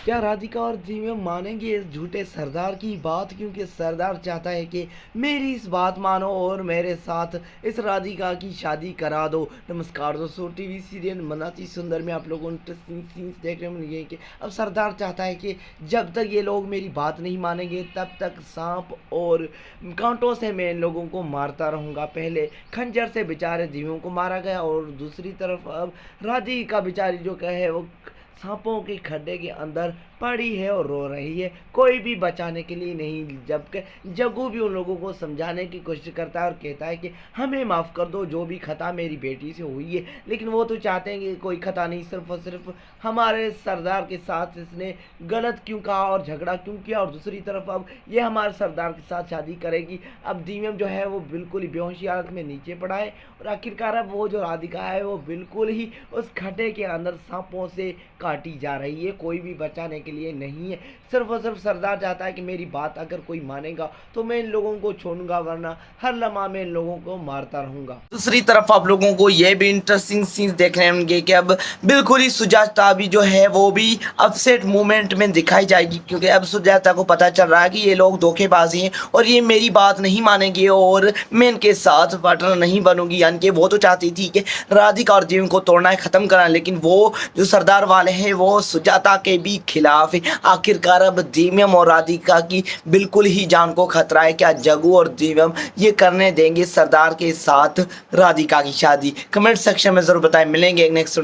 क्या राधिका और जीवम मानेंगे इस झूठे सरदार की बात, क्योंकि सरदार चाहता है कि मेरी इस बात मानो और मेरे साथ इस राधिका की शादी करा दो। नमस्कार दोस्तों, टीवी सीरियल मनाती सुंदर में आप लोगों को इंटरेस्टिंग सीन्स देखने को मिलेंगे कि अब सरदार चाहता है कि जब तक ये लोग मेरी बात नहीं मानेंगे तब तक सांप और कांटों से मैं इन लोगों को मारता रहूँगा। पहले खंजर से बेचारे जीवों को मारा गया और दूसरी तरफ अब राधिका बेचारी जो कहे वो सांपों के खड्डे के अंदर पड़ी है और रो रही है, कोई भी बचाने के लिए नहीं। जबकि जग्गू भी उन लोगों को समझाने की कोशिश करता है और कहता है कि हमें माफ़ कर दो, जो भी खता मेरी बेटी से हुई है। लेकिन वो तो चाहते हैं कि कोई खता नहीं, सिर्फ और सिर्फ हमारे सरदार के साथ इसने गलत क्यों कहा और झगड़ा क्यों किया, और दूसरी तरफ अब ये हमारे सरदार के साथ शादी करेगी। अब दीवम जो है वो बिल्कुल ही बेहोशी हालत में नीचे पड़ा है और आखिरकार अब वो जो राधिका है वो बिल्कुल ही उस खड्डे के अंदर सांपों से काटी जा रही है, कोई भी बचाने के लिए नहीं है। सिर्फ और सिर्फ सरदार चाहता है कि मेरी बात अगर कोई मानेगा तो मैं इन लोगों को छोड़ूंगा, वरना हर लम्हा मैं इन लोगों को मारता रहूंगा। दूसरी तरफ आप लोगों को ये भी इंटरेस्टिंग सीन देखने मिलेंगे कि अब बिल्कुल ही सुजाता भी जो है वो भी अपसेट मूवमेंट में दिखाई जाएगी, क्योंकि अब सुजाता को पता चल रहा है कि ये लोग धोखेबाजी हैं और ये मेरी बात नहीं मानेंगे और मैं इनके साथ पार्टनर नहीं बनूंगी। यानी कि वो तो चाहती थी कि राधिका और जीवन को तोड़ना है, खत्म करना है, लेकिन वो जो सरदार वाले हैं वो सुजाता के भी खिलाफ है। आखिरकार अब दीवम और राधिका की बिल्कुल ही जान को खतरा है। क्या जग्गू और दीवम ये करने देंगे सरदार के साथ राधिका की शादी? कमेंट सेक्शन में जरूर बताएं। मिलेंगे एक नेक्स्ट।